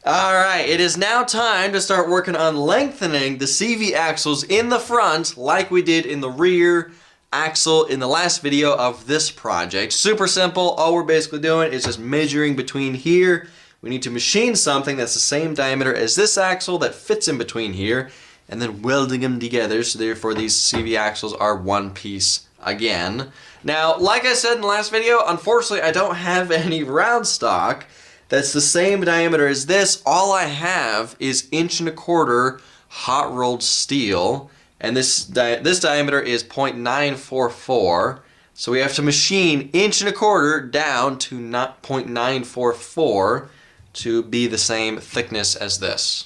Alright, it is now time to start working on lengthening the CV axles in the front like we did in the rear axle in the last video of this project. Super simple. All we're basically doing is just measuring between here. We need to machine something that's the same diameter as this axle that fits in between here, and then welding them together, so therefore these CV axles are one piece again. Now, like I said in the last video, unfortunately I don't have any round stock that's the same diameter as this. All I have is 1.25" hot rolled steel, and this diameter is 0.944. So we have to machine 1.25" down to 0.944 to be the same thickness as this.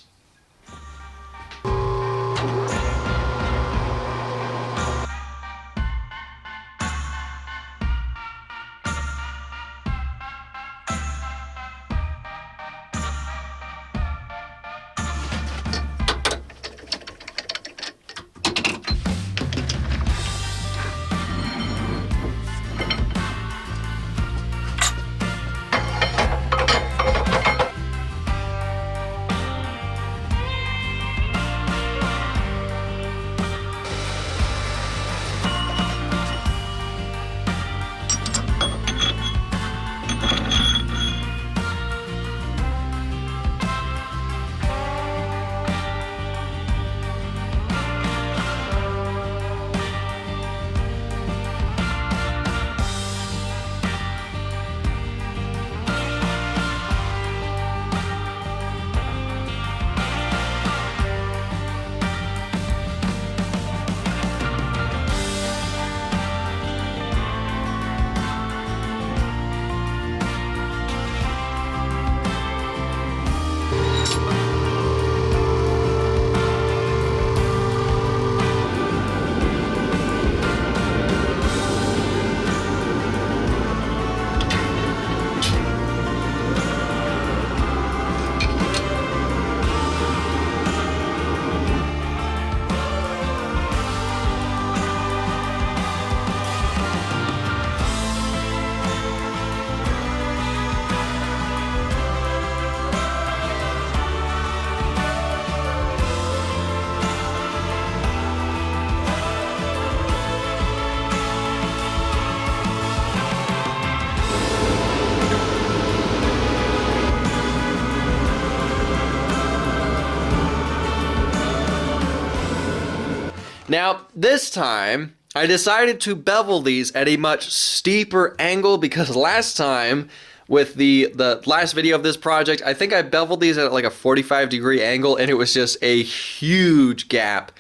Now, this time, I decided to bevel these at a much steeper angle because last time, with the last video of this project, I think I beveled these at like a 45-degree angle, and it was just a huge gap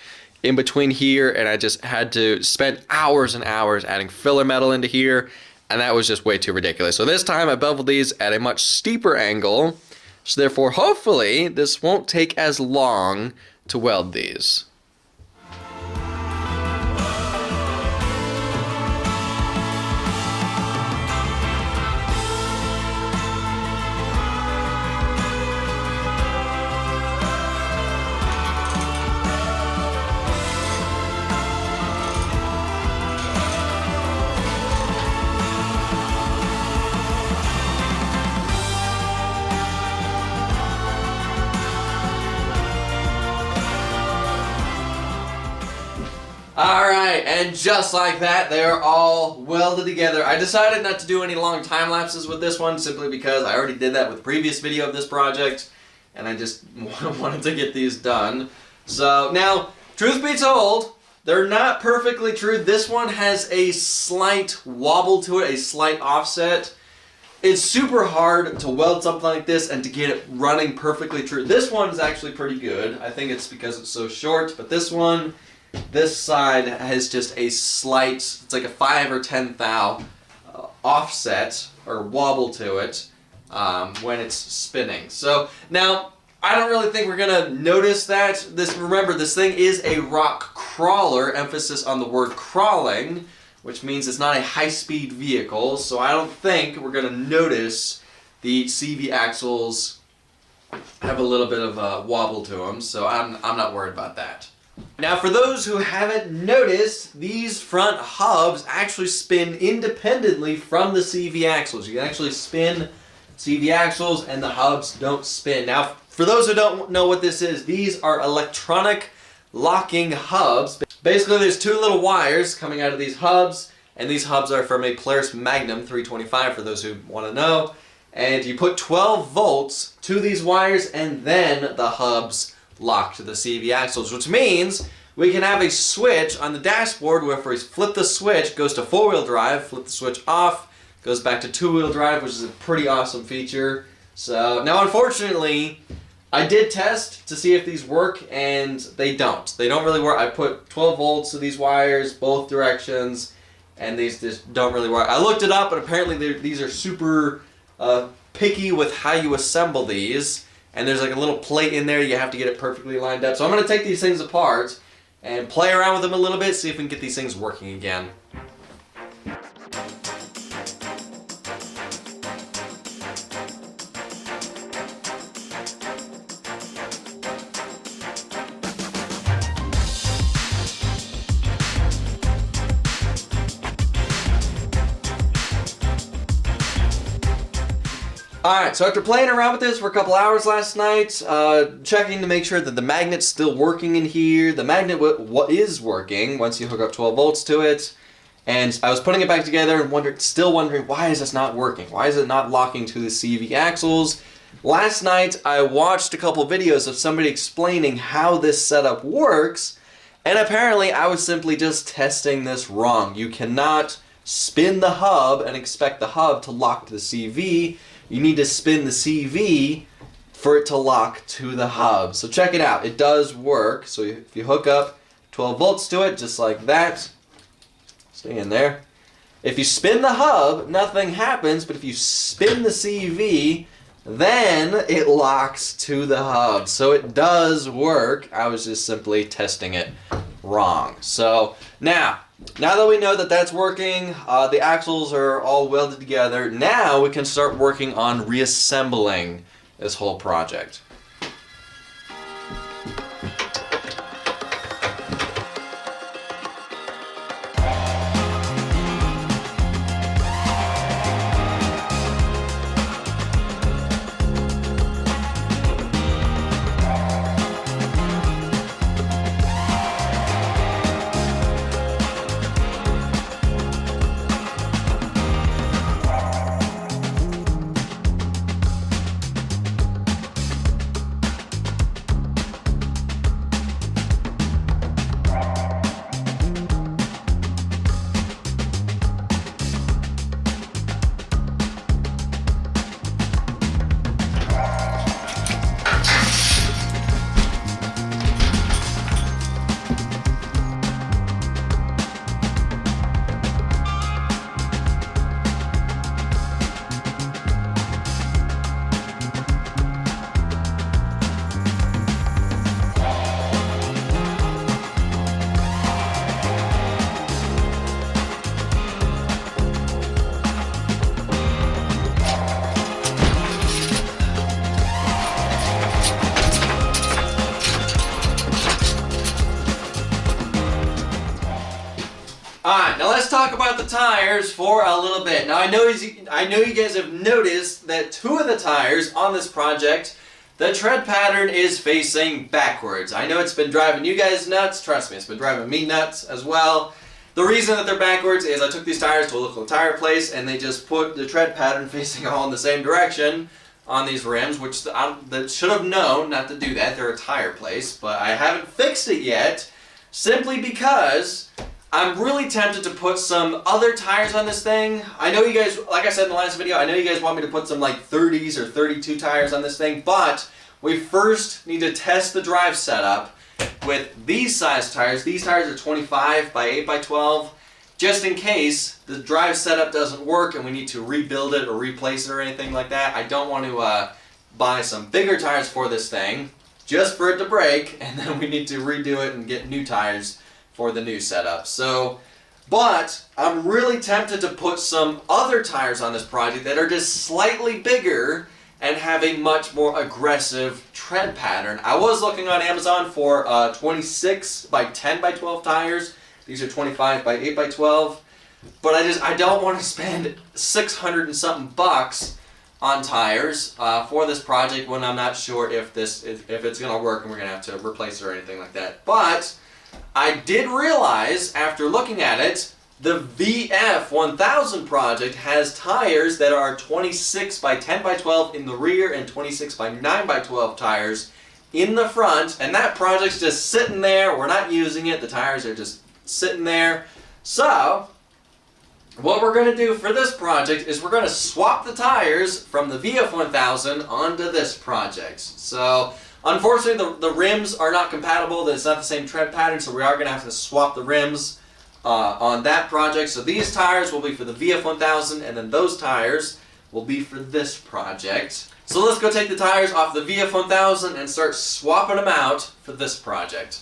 in between here, and I just had to spend hours and hours adding filler metal into here, and that was just way too ridiculous. So this time I beveled these at a much steeper angle, so therefore hopefully this won't take as long to weld these. Alright, and just like that, they're all welded together. I decided not to do any long time lapses with this one simply because I already did that with the previous video of this project, and I just wanted to get these done. So, now, truth be told, they're not perfectly true. This one has a slight wobble to it, a slight offset. It's super hard to weld something like this and to get it running perfectly true. This one is actually pretty good. I think it's because it's so short, but this one, this side has just a slight, it's like a 5 or 10 thou offset or wobble to it when it's spinning. So now I don't really think we're gonna notice that. Remember, this thing is a rock crawler, emphasis on the word crawling, which means it's not a high-speed vehicle. So I don't think we're gonna notice the CV axles have a little bit of a wobble to them. So I'm not worried about that. Now, for those who haven't noticed, these front hubs actually spin independently from the CV axles. You can actually spin CV axles and the hubs don't spin. Now, For those who don't know what this is, these are electronic locking hubs. Basically, there's two little wires coming out of these hubs, and these hubs are from a Polaris Magnum 325 for those who want to know. And you put 12 volts to these wires, and then the hubs lock to the CV axles, which means we can have a switch on the dashboard where if we flip the switch, goes to 4-wheel drive, flip the switch off, goes back to 2-wheel drive, which is a pretty awesome feature. So now unfortunately, I did test to see if these work, and they don't. They don't really work. I put 12 volts to these wires, both directions, and these just don't really work. I looked it up, but apparently these are super picky with how you assemble these. And there's like a little plate in there, you have to get it perfectly lined up. So I'm going to take these things apart and play around with them a little bit, see if we can get these things working again. Alright, so after playing around with this for a couple hours last night, checking to make sure that the magnet's still working in here. The magnet is working once you hook up 12 volts to it. And I was putting it back together and still wondering, why is this not working? Why is it not locking to the CV axles? Last night, I watched a couple videos of somebody explaining how this setup works, and apparently I was simply just testing this wrong. You cannot spin the hub and expect the hub to lock to the CV. You need to spin the CV for it to lock to the hub. So check it out. It does work. So if you hook up 12 volts to it, just like that, stay in there. If you spin the hub, nothing happens, but if you spin the CV, then it locks to the hub. So it does work. I was just simply testing it wrong. So now that we know that that's working, the axles are all welded together, now we can start working on reassembling this whole project. Alright, now let's talk about the tires for a little bit. Now I know you guys have noticed that two of the tires on this project, the tread pattern is facing backwards. I know it's been driving you guys nuts, trust me, it's been driving me nuts as well. The reason that they're backwards is I took these tires to a local tire place and they just put the tread pattern facing all in the same direction on these rims, which I should have known not to do that. They're a tire place, but I haven't fixed it yet simply because I'm really tempted to put some other tires on this thing. I know you guys, like I said in the last video, I know you guys want me to put some like 30s or 32 tires on this thing, but we first need to test the drive setup with these size tires. These tires are 25 by 8 by 12, just in case the drive setup doesn't work and we need to rebuild it or replace it or anything like that. I don't want to buy some bigger tires for this thing just for it to break, and then we need to redo it and get new tires for the new setup. So, but I'm really tempted to put some other tires on this project that are just slightly bigger and have a much more aggressive tread pattern. I was looking on Amazon for 26 by 10 by 12 tires. These are 25 by 8 by 12. But I don't want to spend $600 and something bucks on tires for this project when I'm not sure if it's going to work and we're going to have to replace it or anything like that. But I did realize after looking at it, the VF1000 project has tires that are 26 by 10 by 12 in the rear and 26 by 9 by 12 tires in the front, and that project's just sitting there. We're not using it. The tires are just sitting there. So what we're going to do for this project is we're going to swap the tires from the VF1000 onto this project. So unfortunately the rims are not compatible. It's not the same tread pattern, so we are going to have to swap the rims on that project. So these tires will be for the VF1000, and then those tires will be for this project. So let's go take the tires off the VF1000 and start swapping them out for this project.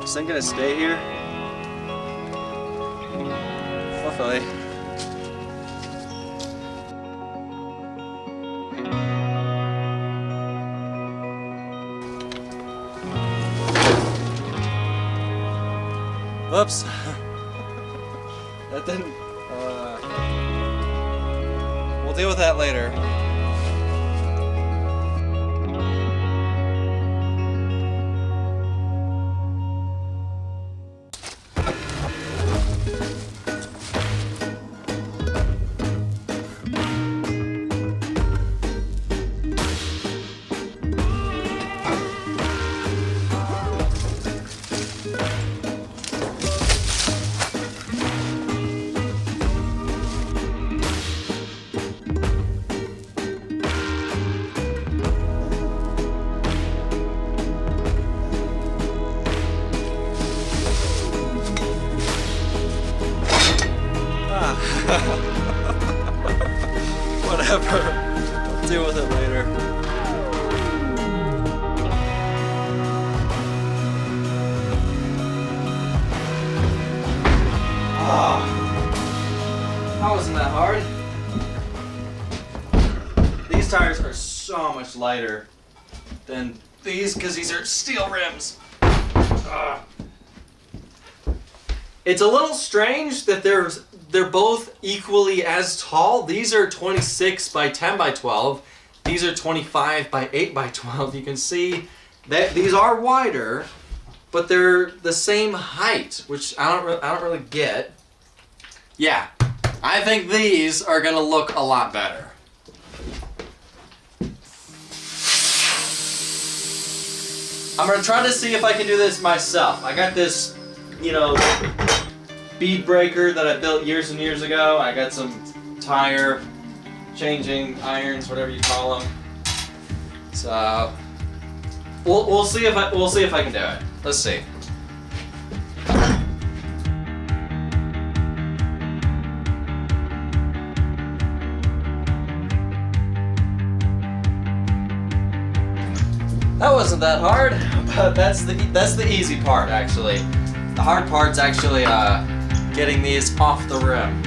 Is this gonna stay here? Hopefully. Whoops. That didn't. We'll deal with that later. Whatever. I'll deal with it later. That wasn't that hard. These tires are so much lighter than these because these are steel rims. It's a little strange that they're both equally as tall. These are 26 by 10 by 12. These are 25 by 8 by 12. You can see that these are wider, but they're the same height, which I don't really get. Yeah, I think these are gonna look a lot better. I'm gonna try to see if I can do this myself. I got this, bead breaker that I built years and years ago. I got some tire changing irons, whatever you call them. So we'll see if I can do it. Let's see. That wasn't that hard, but that's the easy part actually. The hard part's actually getting these off the rim.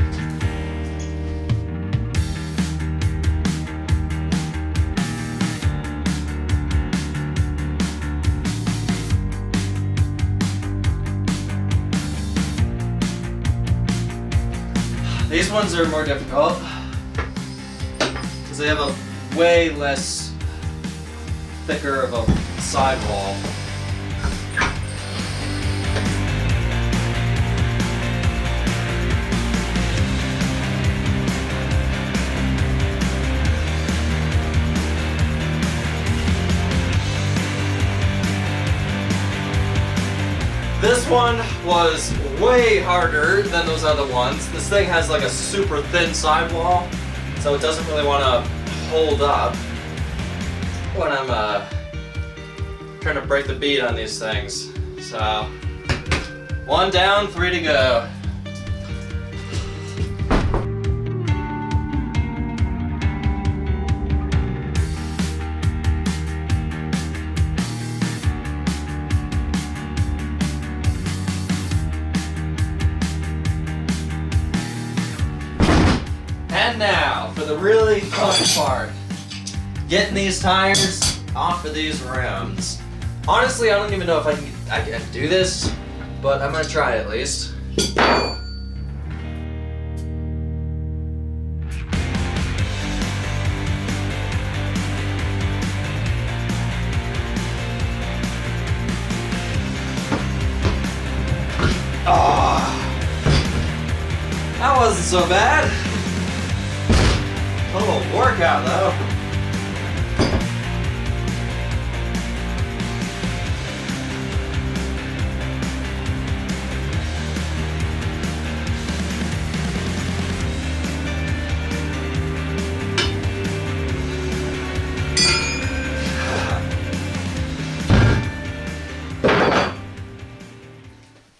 These ones are more difficult because they have a way less thicker of a sidewall. This one was way harder than those other ones. This thing has like a super thin sidewall, so it doesn't really want to hold up when I'm trying to break the bead on these things. So, 1 down, 3 to go. And now, for the really fun part, getting these tires off of these rims. Honestly, I don't even know if I can do this, but I'm gonna try at least. Oh, that wasn't so bad. A little workout though.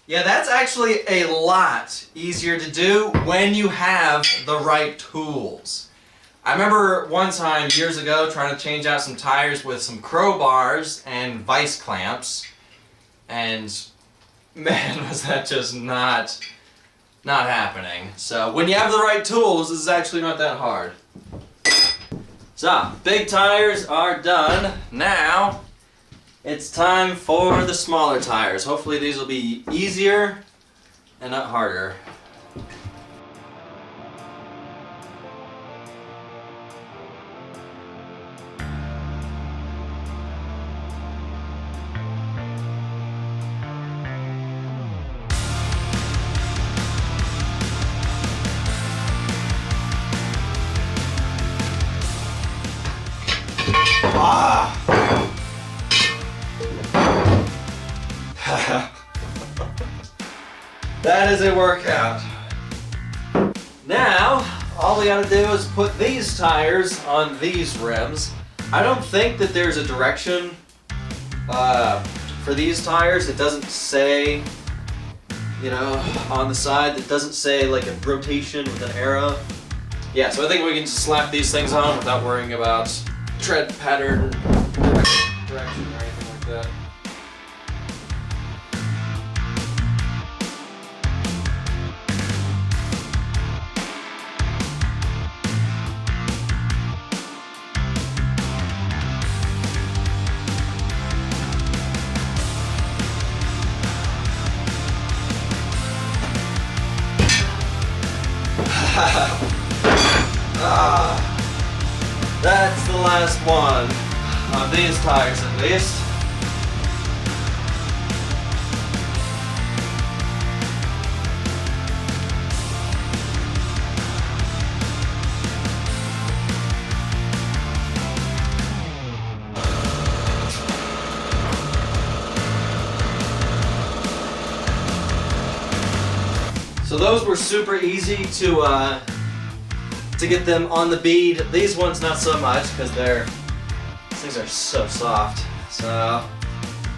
Yeah, that's actually a lot easier to do when you have the right tools. I remember one time years ago trying to change out some tires with some crowbars and vice clamps, and man, was that just not happening. So when you have the right tools, this is actually not that hard. So, big tires are done. Now, it's time for the smaller tires. Hopefully these will be easier and not harder. Ah! That is a workout. Now, all we gotta do is put these tires on these rims. I don't think that there's a direction for these tires. It doesn't say, you know, on the side. It doesn't say like a rotation with an arrow. Yeah, so I think we can just slap these things on without worrying about tread pattern, direction, or anything like that. That's the last one on these tires at least. So those were super easy to get them on the bead. These ones not so much because these things are so soft. So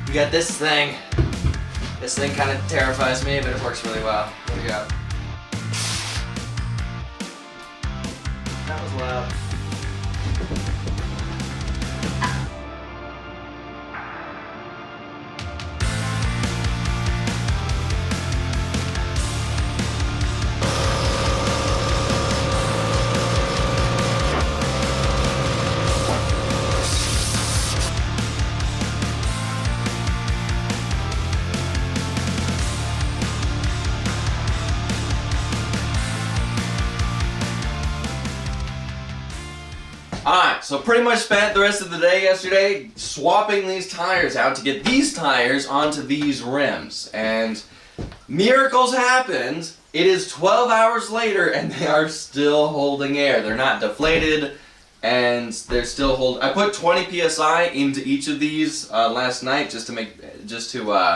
we got this thing. This thing kind of terrifies me, but it works really well. What do we got? That was loud. Alright, so pretty much spent the rest of the day yesterday swapping these tires out to get these tires onto these rims. And miracles happened. It is 12 hours later and they are still holding air. They're not deflated and they're still holding. I put 20 psi into each of these last night just to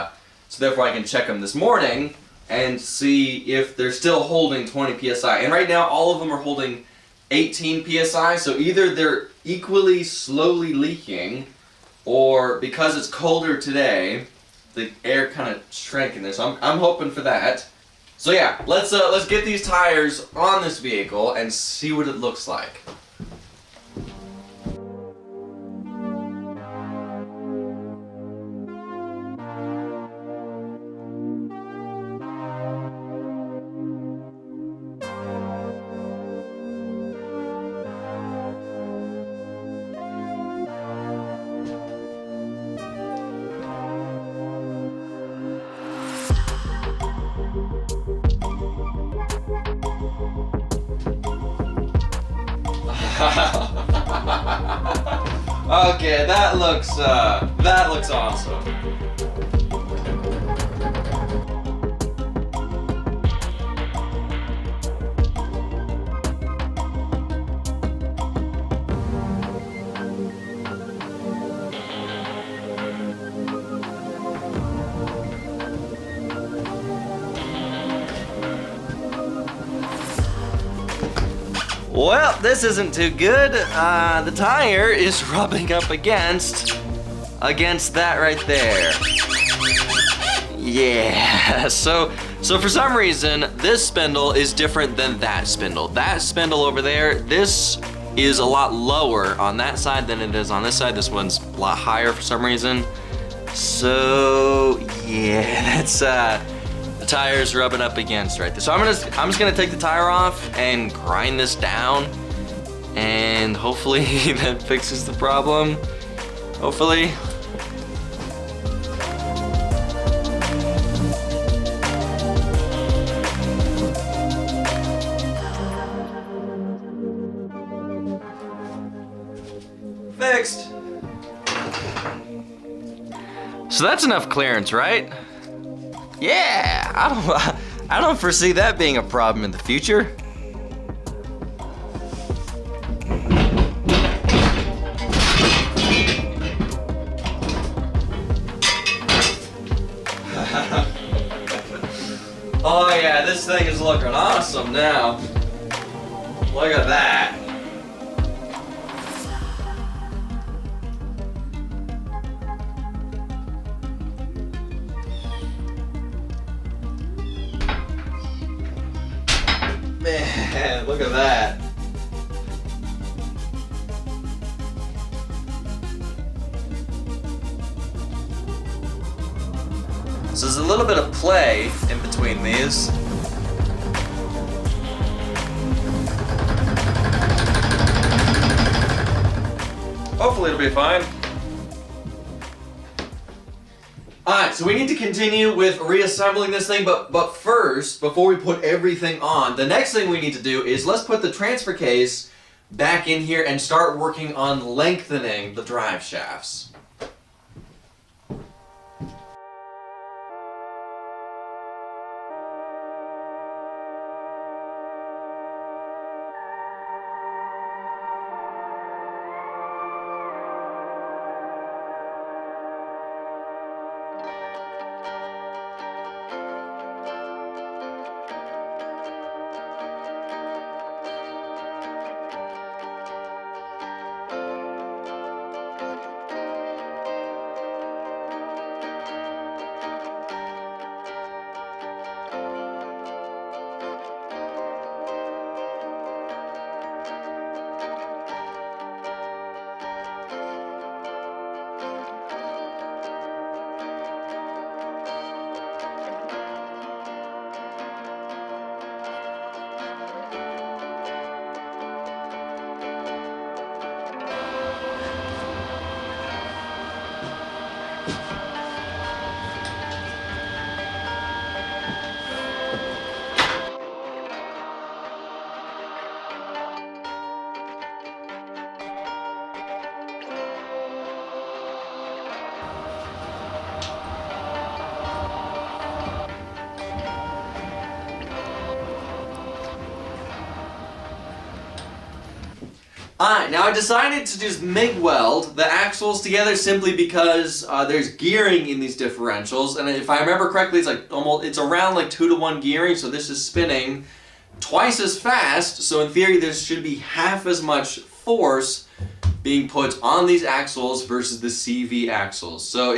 so therefore I can check them this morning and see if they're still holding 20 psi. And right now all of them are holding 18 psi, so either they're equally slowly leaking, or because it's colder today, the air kind of shrank in there. So I'm hoping for that. So yeah, let's get these tires on this vehicle and see what it looks like. Okay, that looks awesome. Well, this isn't too good. The tire is rubbing up against that right there. Yeah, so for some reason, this spindle is different than that spindle. That spindle over there, this is a lot lower on that side than it is on this side. This one's a lot higher for some reason. So yeah, that's the tire's rubbing up against right there. So I'm just gonna take the tire off and grind this down, and hopefully that fixes the problem. Hopefully. Fixed. So that's enough clearance, right? Yeah, I don't foresee that being a problem in the future. Oh yeah, this thing is looking awesome now. Look at that. Man, look at that. So there's a little bit of play in between these. Hopefully it'll be fine. Alright, so we need to continue with reassembling this thing, but first, before we put everything on, the next thing we need to do is let's put the transfer case back in here and start working on lengthening the drive shafts. Alright, now I decided to just MIG weld the axles together simply because there's gearing in these differentials, and if I remember correctly, it's around like 2-to-1 gearing, so this is spinning twice as fast, so in theory there should be half as much force being put on these axles versus the CV axles. So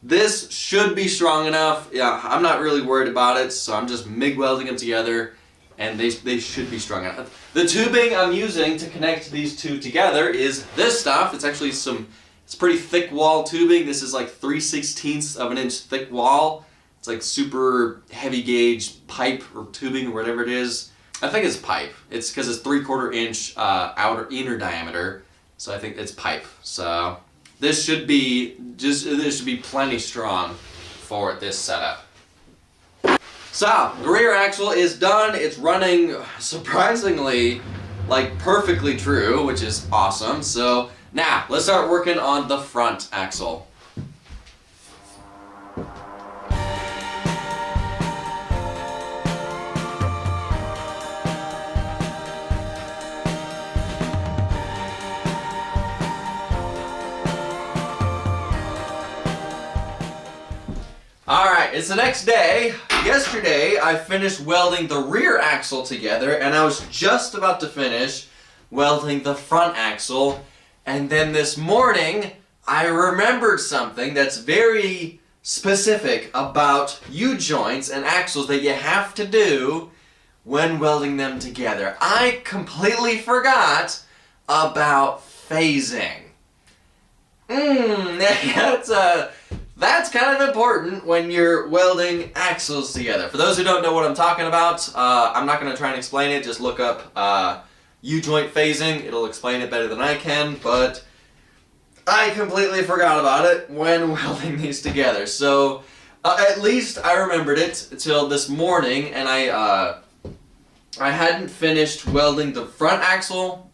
this should be strong enough. Yeah, I'm not really worried about it, so I'm just MIG welding them together, and they should be strong enough. The tubing I'm using to connect these two together is this stuff. It's actually it's pretty thick wall tubing. This is like 3/16 of an inch thick wall. It's like super heavy gauge pipe or tubing or whatever it is. I think it's pipe. It's because it's 3/4 inch inner diameter. So I think it's pipe. So this should be plenty strong for this setup. So the rear axle is done. It's running surprisingly like perfectly true, which is awesome. So now let's start working on the front axle. Alright, it's the next day. Yesterday I finished welding the rear axle together, and I was just about to finish welding the front axle, and then this morning I remembered something that's very specific about U-joints and axles that you have to do when welding them together. I completely forgot about phasing. That's kind of important when you're welding axles together. For those who don't know what I'm talking about, I'm not going to try and explain it. Just look up U-joint phasing. It'll explain it better than I can, but I completely forgot about it when welding these together. So at least I remembered it until this morning, and I hadn't finished welding the front axle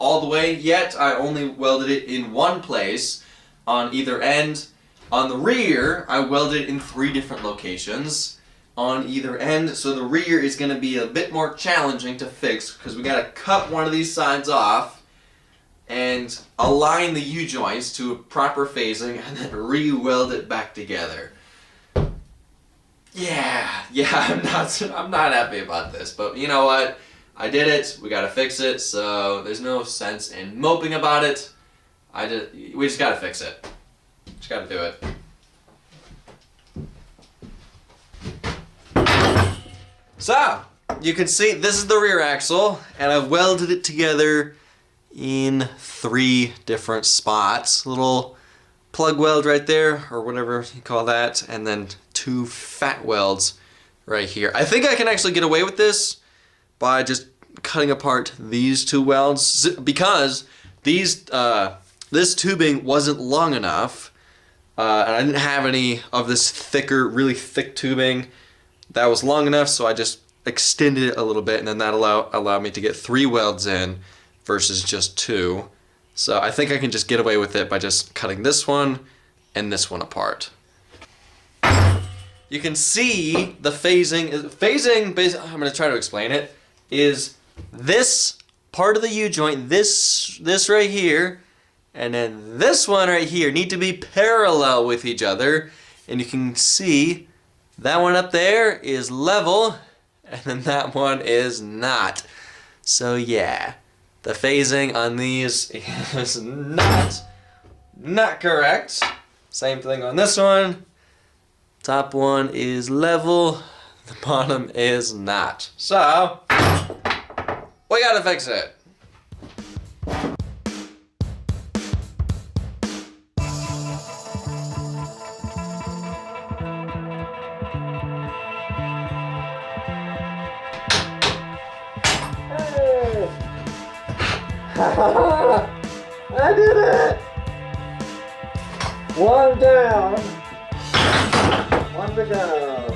all the way yet. I only welded it in one place on either end. On the rear, I welded it in 3 different locations on either end, so the rear is going to be a bit more challenging to fix because we got to cut one of these sides off and align the U-joints to a proper phasing and then re-weld it back together. Yeah, I'm not happy about this, but you know what? I did it. We got to fix it, so there's no sense in moping about it. We just got to fix it. Just gotta do it. So, you can see this is the rear axle, and I've welded it together in 3 different spots. Little plug weld right there, or whatever you call that, and then 2 fat welds right here. I think I can actually get away with this by just cutting apart these 2 welds, because this tubing wasn't long enough. And I didn't have any of this thicker, really thick tubing that was long enough, so I just extended it a little bit, and then that allowed me to get 3 welds in versus just 2. So I think I can just get away with it by just cutting this one and this one apart. You can see the phasing. I'm going to try to explain it, is this part of the U-joint, this right here, and then this one right here need to be parallel with each other. And you can see that one up there is level, and then that one is not. So yeah, the phasing on these is not correct. Same thing on this one. Top one is level, the bottom is not. So, we gotta fix it. I did it! One down. One to go.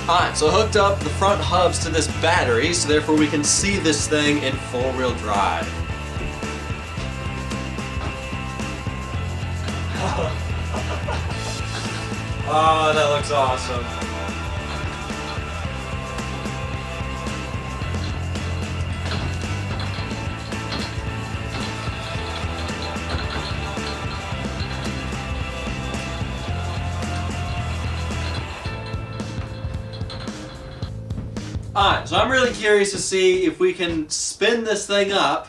Alright, so I hooked up the front hubs to this battery, so therefore we can see this thing in four-wheel drive. Oh, that looks awesome. Alright, so I'm really curious to see if we can spin this thing up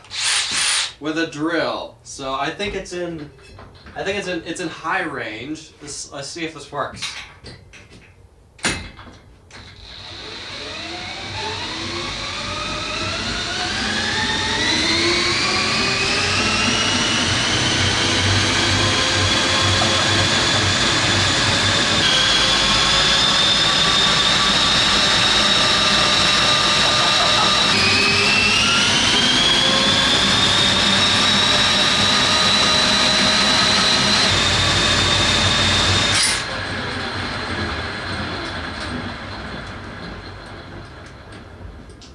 with a drill. So I think it's in high range. Let's see if this works.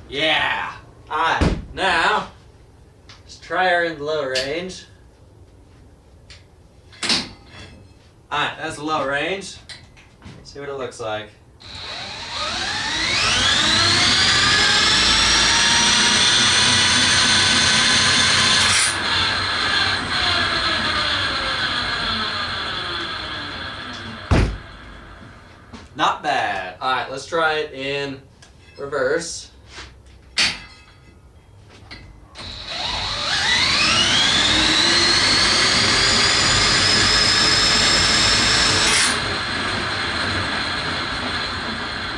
Yeah! Alright, now, let's try her in low range. Alright, that's low range. See what it looks like. Not bad. Alright, let's try it in reverse.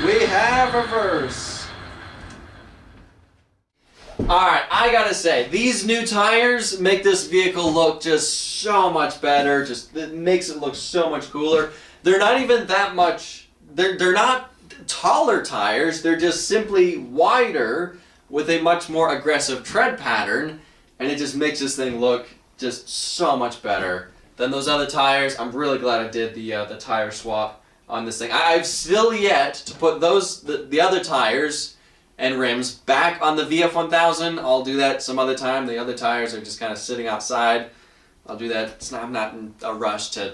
We have reverse. Alright, I gotta say, these new tires make this vehicle look just so much better. It makes it look so much cooler. They're not even that much, they're not taller tires, they're just simply wider with a much more aggressive tread pattern, and it just makes this thing look just so much better than those other tires. I'm really glad I did the tire swap on this thing. I've still yet to put the other tires and rims back on the VF1000. I'll do that some other time. The other tires are just kind of sitting outside. I'll do that. I'm not in a rush to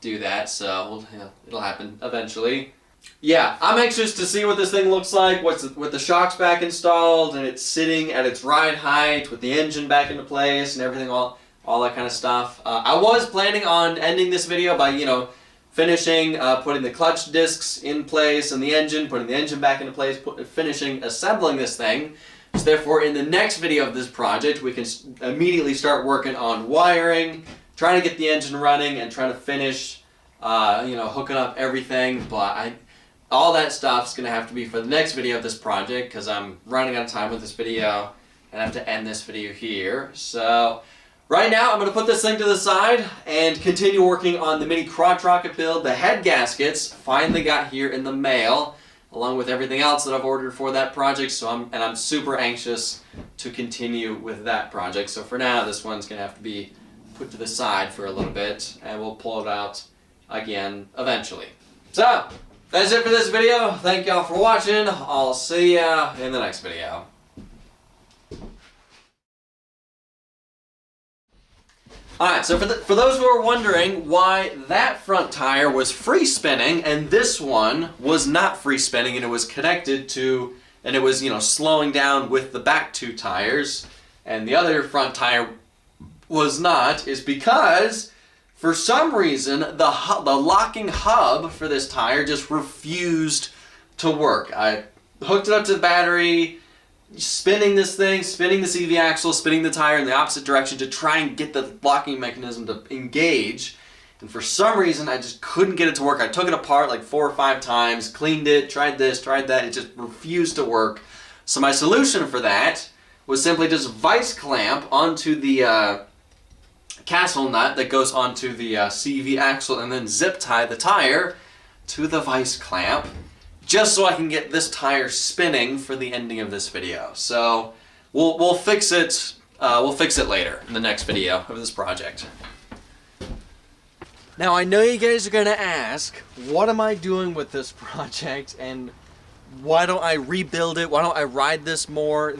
do that, so it'll happen eventually. Yeah, I'm anxious to see what this thing looks like with the shocks back installed and it's sitting at its ride height with the engine back into place and everything, all that kind of stuff. I was planning on ending this video by, finishing putting the clutch discs in place and the engine, putting the engine back into place, finishing assembling this thing. So therefore, in the next video of this project, we can immediately start working on wiring, trying to get the engine running, and trying to finish, hooking up everything. But all that stuff is going to have to be for the next video of this project because I'm running out of time with this video and I have to end this video here. So right now, I'm going to put this thing to the side and continue working on the mini crotch rocket build. The head gaskets finally got here in the mail, along with everything else that I've ordered for that project. So I'm super anxious to continue with that project. So for now, this one's going to have to be put to the side for a little bit, and we'll pull it out again eventually. So that's it for this video. Thank y'all for watching. I'll see ya in the next video. Alright, so for those who are wondering why that front tire was free spinning and this one was not free spinning and it was connected to, and it was, slowing down with the back two tires and the other front tire was not, is because for some reason the locking hub for this tire just refused to work. I hooked it up to the battery, spinning this thing, spinning the CV axle, spinning the tire in the opposite direction to try and get the locking mechanism to engage. And for some reason, I just couldn't get it to work. I took it apart like 4 or 5 times, cleaned it, tried this, tried that. It just refused to work. So my solution for that was simply just vice clamp onto the castle nut that goes onto the CV axle and then zip tie the tire to the vice clamp, just so I can get this tire spinning for the ending of this video. So we'll fix it. We'll fix it later in the next video of this project. Now I know you guys are gonna ask, what am I doing with this project and why don't I rebuild it? Why don't I ride this more?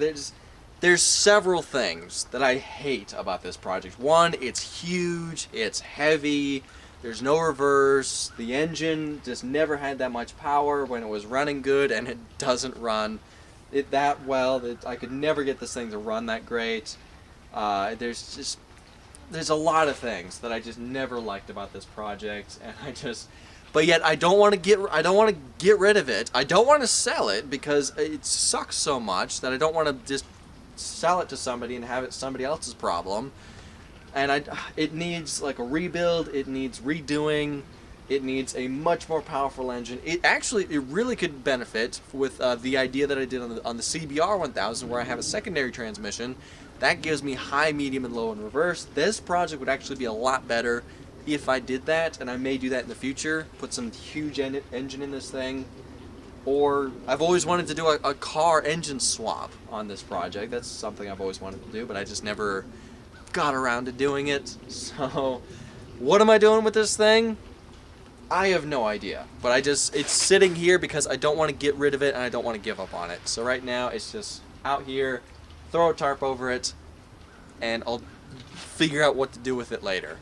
There's several things that I hate about this project. One, it's huge, it's heavy, there's no reverse, the engine just never had that much power when it was running good, and it doesn't run it that well. I could never get this thing to run that great. There's a lot of things that I just never liked about this project, and but yet I don't want to get rid of it. I don't want to sell it because it sucks so much that I don't want to just sell it to somebody and have it somebody else's problem. And it needs like a rebuild. It needs redoing. It needs a much more powerful engine. It really could benefit with the idea that I did on the CBR 1000, where I have a secondary transmission that gives me high, medium, and low in reverse. This project would actually be a lot better if I did that, and I may do that in the future. Put some huge engine in this thing. Or I've always wanted to do a car engine swap on this project. That's something I've always wanted to do, but I just never got around to doing it. So what am I doing with this thing? I have no idea. But it's sitting here because I don't want to get rid of it and I don't want to give up on it. So right now it's just out here, throw a tarp over it, and I'll figure out what to do with it later.